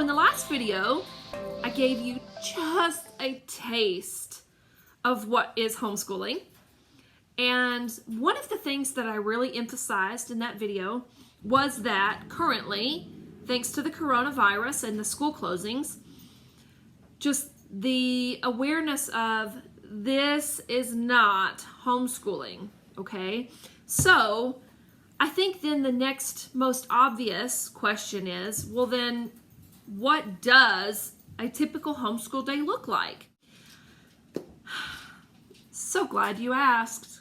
in the last video, I gave you just a taste of what is homeschooling. And one of the things that I really emphasized in that video was that currently, thanks to the coronavirus and the school closings, just the awareness of this is not homeschooling, okay? So I think then the next most obvious question is, well then, what does a typical homeschool day look like? So glad you asked.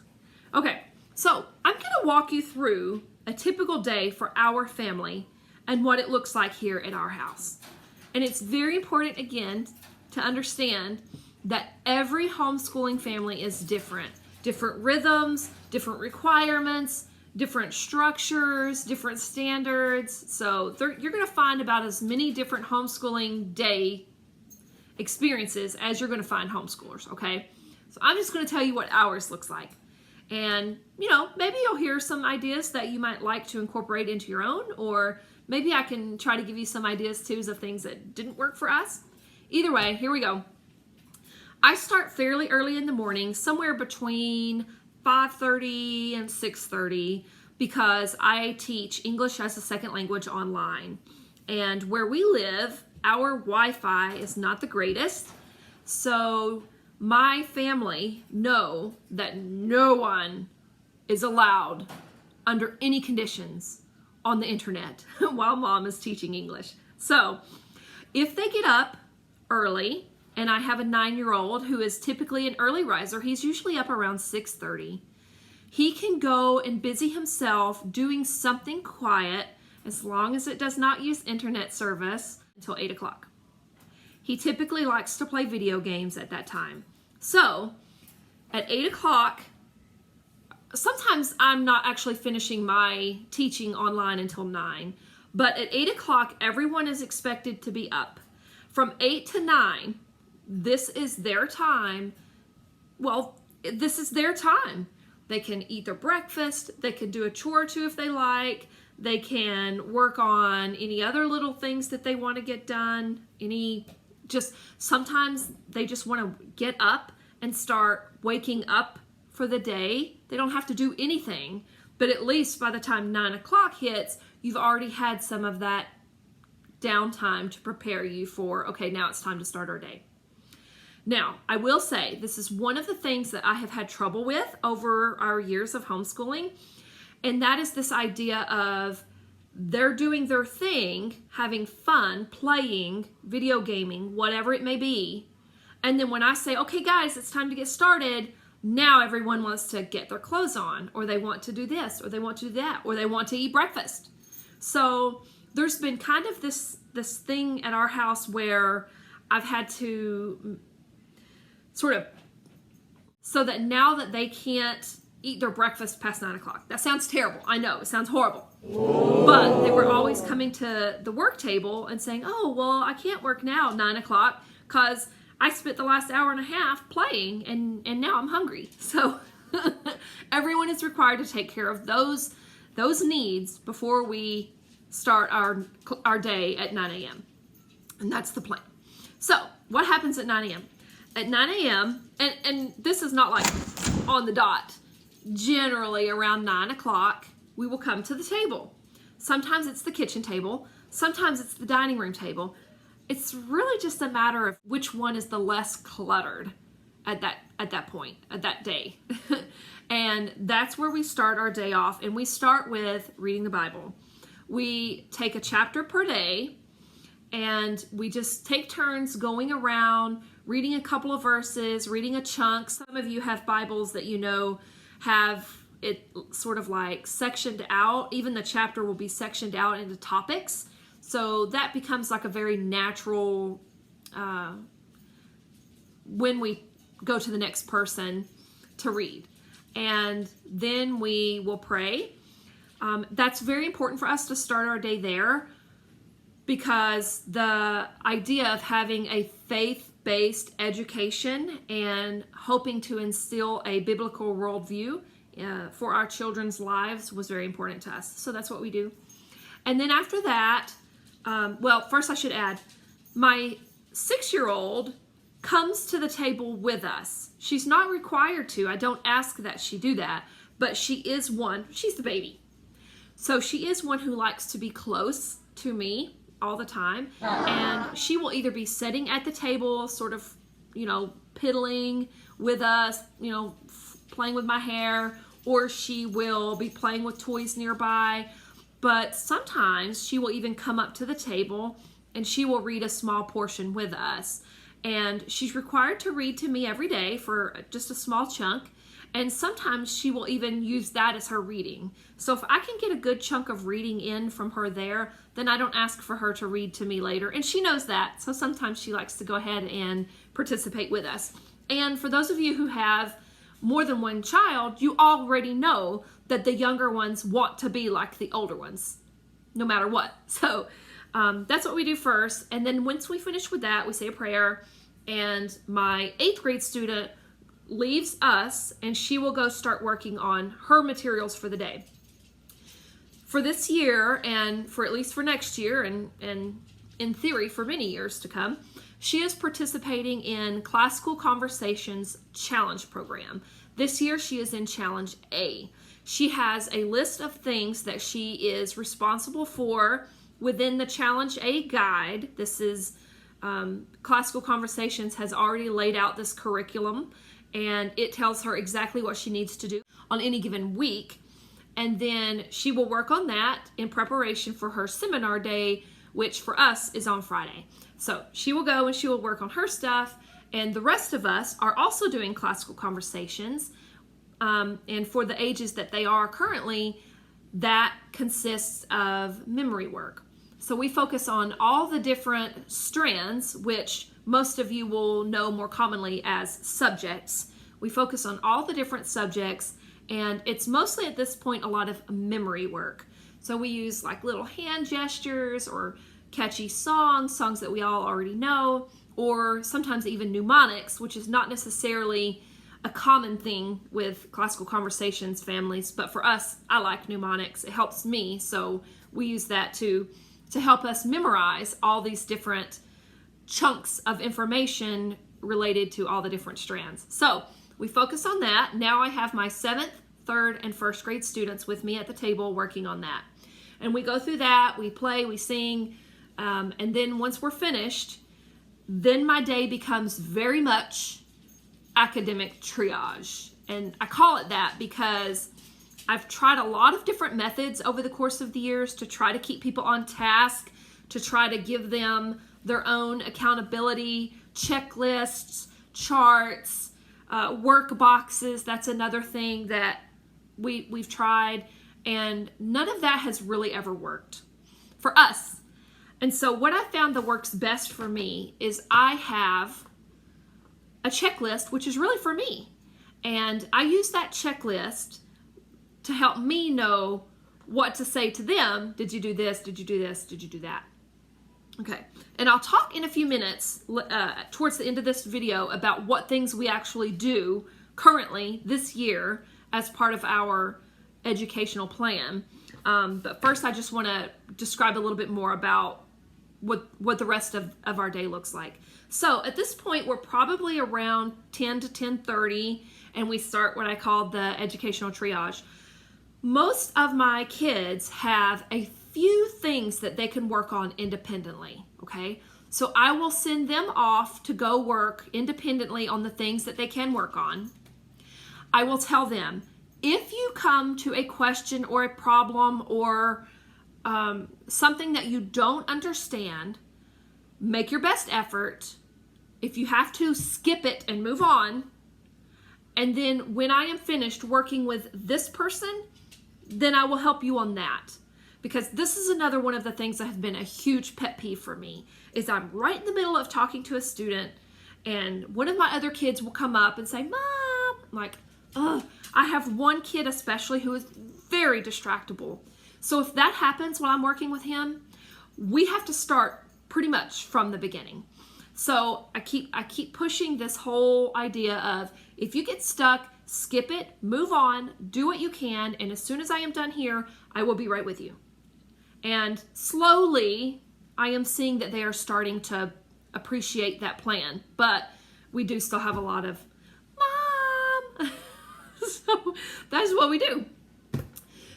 Okay, so I'm gonna walk you through a typical day for our family and what it looks like here at our house. And it's very important, again, to understand that every homeschooling family is different. Different rhythms, different requirements, different structures, different standards. So you're going to find about as many different homeschooling day experiences as you're going to find homeschoolers, okay? So I'm just going to tell you what ours looks like. And, you know, maybe you'll hear some ideas that you might like to incorporate into your own, or maybe I can try to give you some ideas too of things that didn't work for us. Either way, here we go. I start fairly early in the morning, somewhere between 5:30 and 6:30, because I teach English as a second language online. And where we live, our Wi-Fi is not the greatest. So my family know that no one is allowed under any conditions on the internet while mom is teaching English. So if they get up early, and I have a 9-year-old who is typically an early riser. He's usually up around 6:30. He can go and busy himself doing something quiet as long as it does not use internet service until 8 o'clock. He typically likes to play video games at that time. So at 8 o'clock, sometimes I'm not actually finishing my teaching online until 9, but at 8 o'clock, everyone is expected to be up. From 8 to 9, this is their time. Well, this is their time. They can eat their breakfast. They can do a chore or two if they like. They can work on any other little things that they want to get done. Sometimes they just want to get up and start waking up for the day. They don't have to do anything, but at least by the time 9 o'clock hits, you've already had some of that downtime to prepare you for, okay, now it's time to start our day. Now, I will say this is one of the things that I have had trouble with over our years of homeschooling, and that is this idea of they're doing their thing, having fun, playing, video gaming, whatever it may be, and then when I say, okay guys, it's time to get started, now everyone wants to get their clothes on, or they want to do this, or they want to do that, or they want to eat breakfast. So there's been kind of this thing at our house where I've had to sort of, so that now that they can't eat their breakfast past 9 o'clock. That sounds terrible. I know, it sounds horrible. Whoa. But they were always coming to the work table and saying, oh, well, I can't work now at 9 o'clock because I spent the last hour and a half playing and now I'm hungry. So everyone is required to take care of those needs before we start our day at 9 a.m. And that's the plan. So what happens at 9 a.m.? At 9 a.m., and this is not like on the dot, generally around 9 o'clock, we will come to the table. Sometimes it's the kitchen table, sometimes it's the dining room table. It's really just a matter of which one is the less cluttered at that point, at that day. And that's where we start our day off, and we start with reading the Bible. We take a chapter per day, and we just take turns going around, reading a couple of verses, reading a chunk. Some of you have Bibles that you know have it sort of like sectioned out. Even the chapter will be sectioned out into topics. So that becomes like a very natural, when we go to the next person to read. And then we will pray. That's very important for us to start our day there, because the idea of having a faith-based education and hoping to instill a biblical worldview for our children's lives was very important to us. So that's what we do. And then after that, Well, first I should add, my 6-year-old comes to the table with us. She's not required to. I don't ask that she do that, but she is one. She's the baby. So she is one who likes to be close to me all the time. And she will either be sitting at the table, sort of, piddling with us, playing with my hair, or she will be playing with toys nearby. But sometimes she will even come up to the table and she will read a small portion with us. And she's required to read to me every day for just a small chunk. And sometimes she will even use that as her reading. So if I can get a good chunk of reading in from her there, then I don't ask for her to read to me later. And she knows that. So sometimes she likes to go ahead and participate with us. And for those of you who have more than one child, you already know that the younger ones want to be like the older ones, no matter what. So that's what we do first. And then once we finish with that, we say a prayer. And my 8th grade student leaves us and she will go start working on her materials for the day. For this year, and for at least for next year, and in theory for many years to come, she is participating in Classical Conversations Challenge program. This year she is in Challenge A. She has a list of things that she is responsible for within the Challenge A guide. This is Classical Conversations has already laid out this curriculum, and it tells her exactly what she needs to do on any given week. And then she will work on that in preparation for her seminar day, which for us is on Friday. So she will go and she will work on her stuff, and the rest of us are also doing Classical Conversations. And for the ages that they are currently, that consists of memory work. So we focus on all the different strands, which most of you will know more commonly as subjects. We focus on all the different subjects, and it's mostly at this point a lot of memory work. So we use like little hand gestures or catchy songs that we all already know, or sometimes even mnemonics, which is not necessarily a common thing with Classical Conversations families, but for us, I like mnemonics. It helps me, so we use that to help us memorize all these different chunks of information related to all the different strands. So we focus on that. Now I have my 7th, 3rd, and 1st grade students with me at the table working on that. And we go through that, we play, we sing, and then once we're finished, then my day becomes very much academic triage. And I call it that because I've tried a lot of different methods over the course of the years to try to keep people on task, to try to give them their own accountability, checklists, charts, work boxes. That's another thing that we've tried, and none of that has really ever worked for us. And so what I found that works best for me is I have a checklist, which is really for me. And I use that checklist to help me know what to say to them. Did you do this? Did you do this? Did you do that? Okay. And I'll talk in a few minutes towards the end of this video about what things we actually do currently this year as part of our educational plan. But first, I just want to describe a little bit more about what the rest of our day looks like. So at this point, we're probably around 10 to 10:30, and we start what I call the educational triage. Most of my kids have a few things that they can work on independently, okay? So I will send them off to go work independently on the things that they can work on. I will tell them, if you come to a question or a problem or something that you don't understand, make your best effort. If you have to, skip it and move on. And then when I am finished working with this person, then I will help you on that. Because this is another one of the things that has been a huge pet peeve for me, is I'm right in the middle of talking to a student, and one of my other kids will come up and say, Mom, I'm like, ugh. I have one kid especially who is very distractible. So if that happens while I'm working with him, we have to start pretty much from the beginning. So I keep pushing this whole idea of, if you get stuck, skip it, move on, do what you can, and as soon as I am done here, I will be right with you. And slowly, I am seeing that they are starting to appreciate that plan, but we do still have a lot of mom. So that's what we do.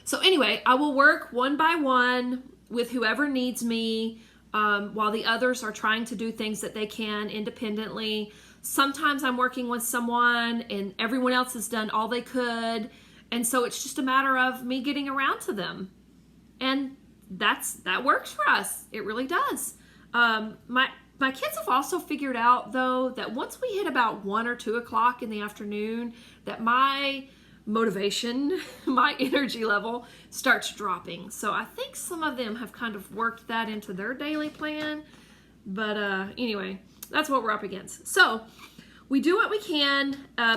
So anyway, I will work one by one with whoever needs me, while the others are trying to do things that they can independently. Sometimes I'm working with someone and everyone else has done all they could, and so it's just a matter of me getting around to them. And that works for us. It really does. My kids have also figured out, though, that once we hit about 1 or 2 o'clock in the afternoon, that my motivation, my energy level starts dropping. So I think some of them have kind of worked that into their daily plan. But anyway, that's what we're up against. So we do what we can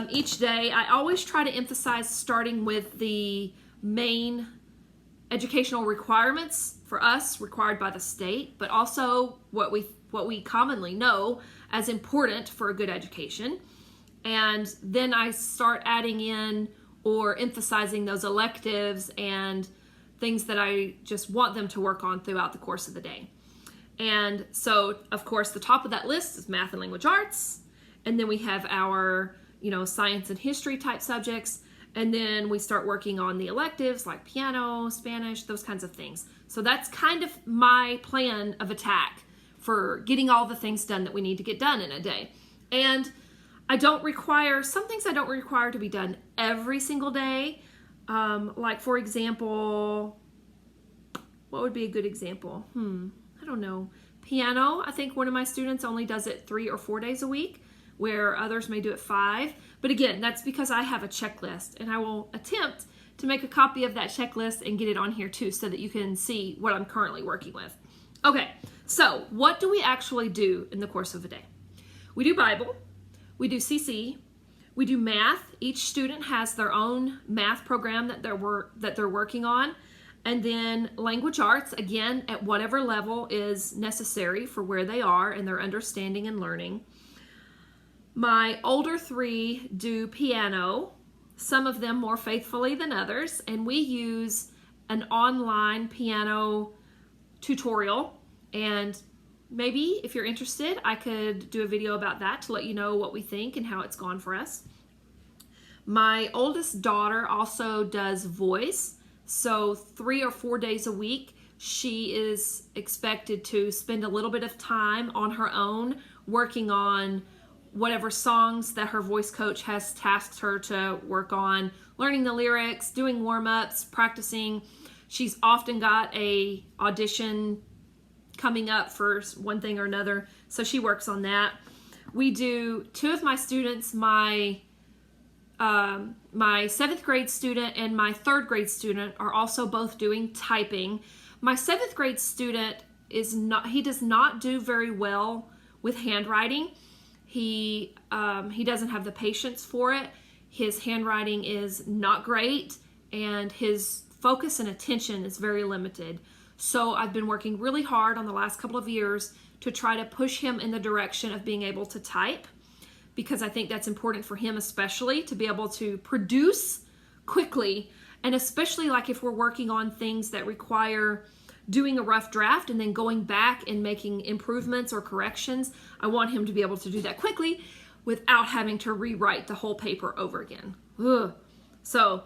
each day. I always try to emphasize starting with the main educational requirements for us, required by the state, but also what we commonly know as important for a good education. And then I start adding in or emphasizing those electives and things that I just want them to work on throughout the course of the day. And so, of course, the top of that list is math and language arts. And then we have our, science and history type subjects. And then we start working on the electives like piano, Spanish, those kinds of things. So that's kind of my plan of attack for getting all the things done that we need to get done in a day. And some things I don't require to be done every single day. Like, for example, what would be a good example? I don't know. Piano, I think one of my students only does it 3 or 4 days a week, where others may do it 5. But again, that's because I have a checklist, and I will attempt to make a copy of that checklist and get it on here too, so that you can see what I'm currently working with. Okay, so what do we actually do in the course of a day? We do Bible, we do CC, we do math. Each student has their own math program that they're working on. And then language arts, again, at whatever level is necessary for where they are and their understanding and learning. My older 3 do piano, some of them more faithfully than others, and we use an online piano tutorial. And maybe if you're interested, I could do a video about that to let you know what we think and how it's gone for us. My oldest daughter also does voice. So 3 or 4 days a week, she is expected to spend a little bit of time on her own working on whatever songs that her voice coach has tasked her to work on, learning the lyrics, doing warm-ups, practicing. She's often got a audition coming up for one thing or another, so she works on that. We do 2 of my students, my 7th grade student and my 3rd grade student are also both doing typing. My 7th grade student he does not do very well with handwriting. He doesn't have the patience for it. His handwriting is not great, and his focus and attention is very limited. So I've been working really hard on the last couple of years to try to push him in the direction of being able to type, because I think that's important for him, especially to be able to produce quickly, and especially like if we're working on things that require doing a rough draft and then going back and making improvements or corrections. I want him to be able to do that quickly without having to rewrite the whole paper over again. Ugh. So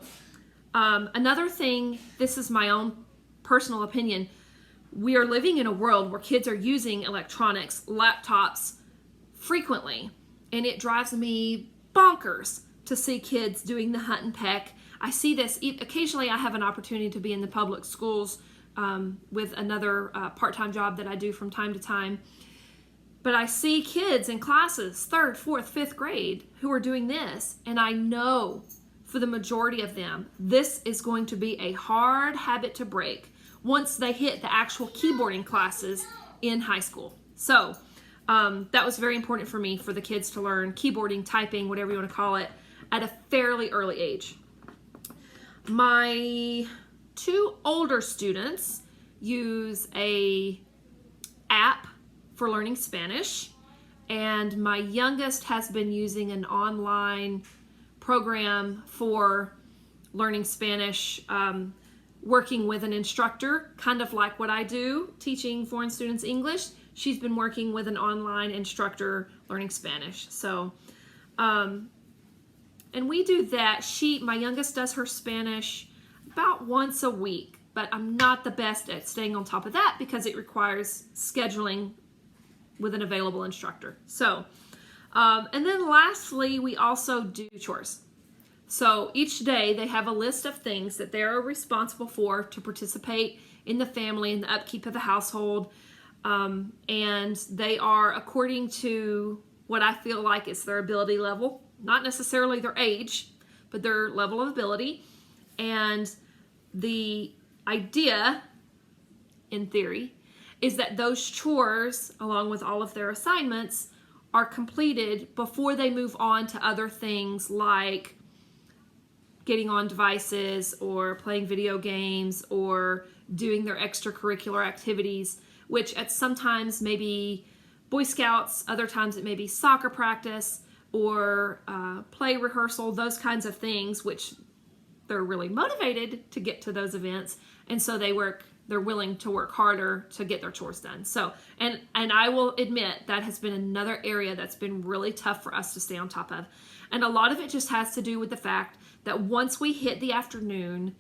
another thing, this is my own personal opinion, we are living in a world where kids are using electronics, laptops frequently. And it drives me bonkers to see kids doing the hunt and peck. I see this, occasionally I have an opportunity to be in the public schools with another part-time job that I do from time to time. But I see kids in classes, 3rd, 4th, 5th grade, who are doing this. And I know for the majority of them, this is going to be a hard habit to break once they hit the actual keyboarding classes in high school. So that was very important for me, for the kids to learn keyboarding, typing, whatever you want to call it, at a fairly early age. My 2 older students use a app for learning Spanish, and my youngest has been using an online program for learning Spanish. working with an instructor, kind of like what I do, teaching foreign students English. She's been working with an online instructor learning Spanish. So, and we do that. My youngest does her Spanish about once a week, but I'm not the best at staying on top of that because it requires scheduling with an available instructor. So, and then lastly, we also do chores. So each day they have a list of things that they're responsible for to participate in the family and the upkeep of the household. And they are according to what I feel like is their ability level, not necessarily their age, but their level of ability. And the idea, in theory, is that those chores, along with all of their assignments, are completed before they move on to other things like getting on devices or playing video games or doing their extracurricular activities, which at sometimes may be Boy Scouts, other times it may be soccer practice or play rehearsal, those kinds of things, which they're really motivated to get to those events, and so they're willing to work harder to get their chores done. So, and I will admit that has been another area that's been really tough for us to stay on top of. And a lot of it just has to do with the fact that once we hit the afternoon,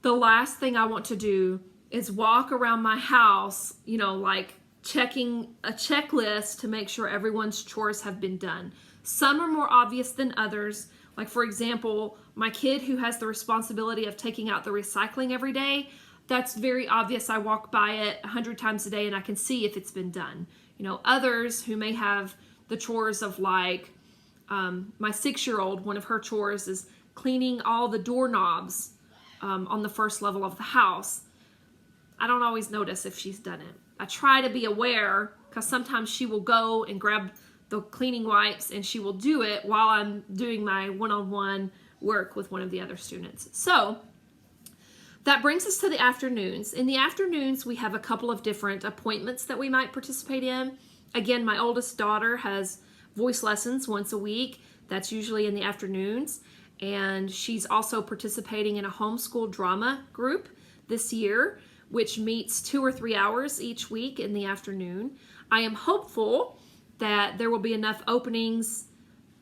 the last thing I want to do is walk around my house, like checking a checklist to make sure everyone's chores have been done. Some are more obvious than others. Like, for example, my kid who has the responsibility of taking out the recycling every day, that's very obvious. I walk by it 100 times a day and I can see if it's been done. Others who may have the chores of like, my 6-year-old, one of her chores is cleaning all the doorknobs on the first level of the house. I don't always notice if she's done it. I try to be aware because sometimes she will go and grab the cleaning wipes and she will do it while I'm doing my one-on-one work with one of the other students. So that brings us to the afternoons. In the afternoons, we have a couple of different appointments that we might participate in. Again, my oldest daughter has voice lessons once a week. That's usually in the afternoons. And she's also participating in a homeschool drama group this year, which meets 2 or 3 hours each week in the afternoon. I am hopeful that there will be enough openings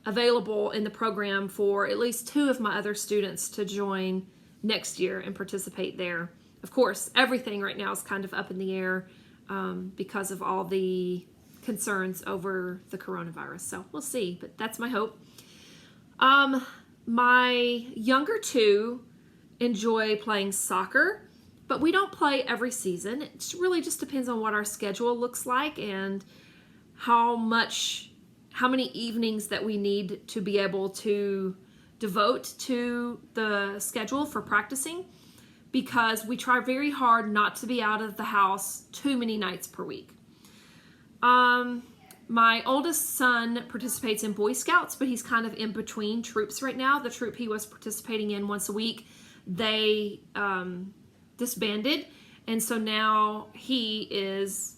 available in the program for at least 2 of my other students to join next year and participate there. Of course, everything right now is kind of up in the air because of all the concerns over the coronavirus. So we'll see, but that's my hope. My younger 2 enjoy playing soccer, but we don't play every season. It really just depends on what our schedule looks like and how many evenings that we need to be able to devote to the schedule for practicing, because we try very hard not to be out of the house too many nights per week. My oldest son participates in Boy Scouts, but he's kind of in between troops right now. The troop he was participating in once a week, they disbanded, and so now he is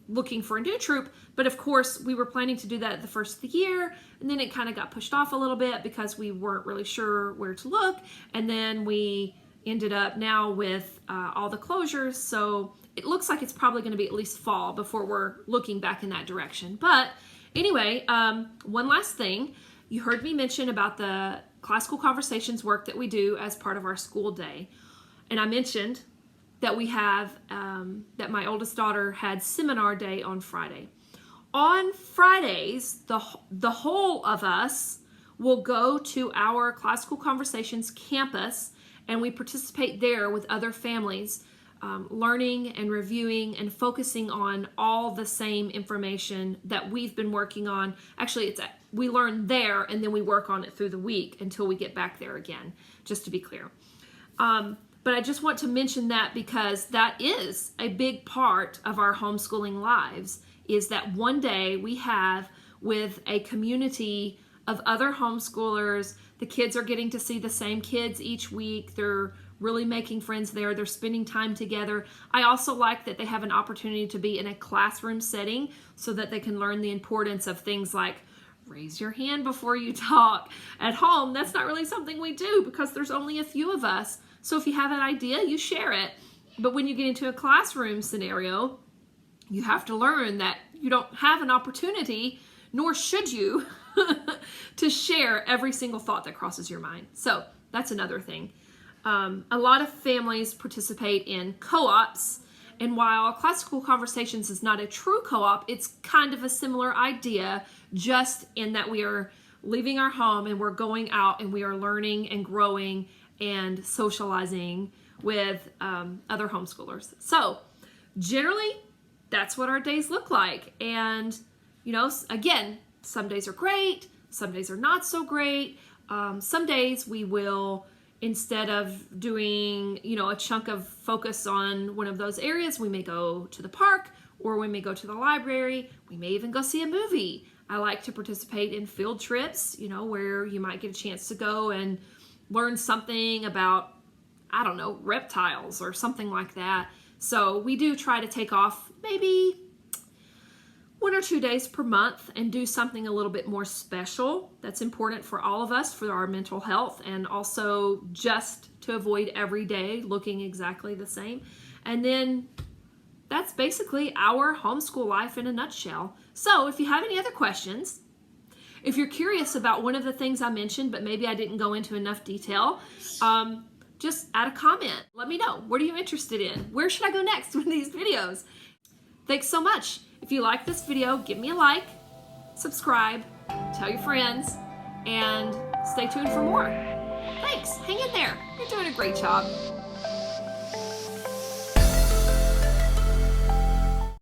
looking for a new troop. But of course, we were planning to do that at the first of the year, and then it kind of got pushed off a little bit because we weren't really sure where to look, and then we ended up now with all the closures, so it looks like it's probably going to be at least fall before we're looking back in that direction. But anyway, one last thing. You heard me mention about the classical conversations work that we do as part of our school day. And I mentioned that we have, that my oldest daughter had seminar day on Friday. On Fridays, the whole of us will go to our Classical Conversations campus, and we participate there with other families, learning and reviewing and focusing on all the same information that we've been working on. Actually, we learn there and then we work on it through the week until we get back there again, just to be clear. But I just want to mention that because that is a big part of our homeschooling lives, is that one day we have with a community of other homeschoolers. The kids are getting to see the same kids each week. They're really making friends there. They're spending time together. I also like that they have an opportunity to be in a classroom setting so that they can learn the importance of things like raise your hand before you talk. At home, that's not really something we do because there's only a few of us. So if you have an idea, you share it. But when you get into a classroom scenario, you have to learn that you don't have an opportunity, nor should you, to share every single thought that crosses your mind. So that's another thing. A lot of families participate in co-ops, and while Classical Conversations is not a true co-op, it's kind of a similar idea, just in that we are leaving our home and we're going out and we are learning and growing and socializing with other homeschoolers. So generally, that's what our days look like. And, you know, again, some days are great, some days are not so great. Some days we will, instead of doing, you know, a chunk of focus on one of those areas, we may go to the park, or we may go to the library. We may even go see a movie. I like to participate in field trips, you know, where you might get a chance to go and learn something about, I don't know, reptiles or something like that. So we do try to take off maybe 1 or 2 days per month and do something a little bit more special. That's important for all of us, for our mental health, and also just to avoid every day looking exactly the same. And then that's basically our homeschool life in a nutshell. So if you have any other questions, if you're curious about one of the things I mentioned, but maybe I didn't go into enough detail, just add a comment. Let me know. What are you interested in? Where should I go next with these videos? Thanks so much. If you like this video, give me a like, subscribe, tell your friends, and stay tuned for more. Thanks. Hang in there. You're doing a great job.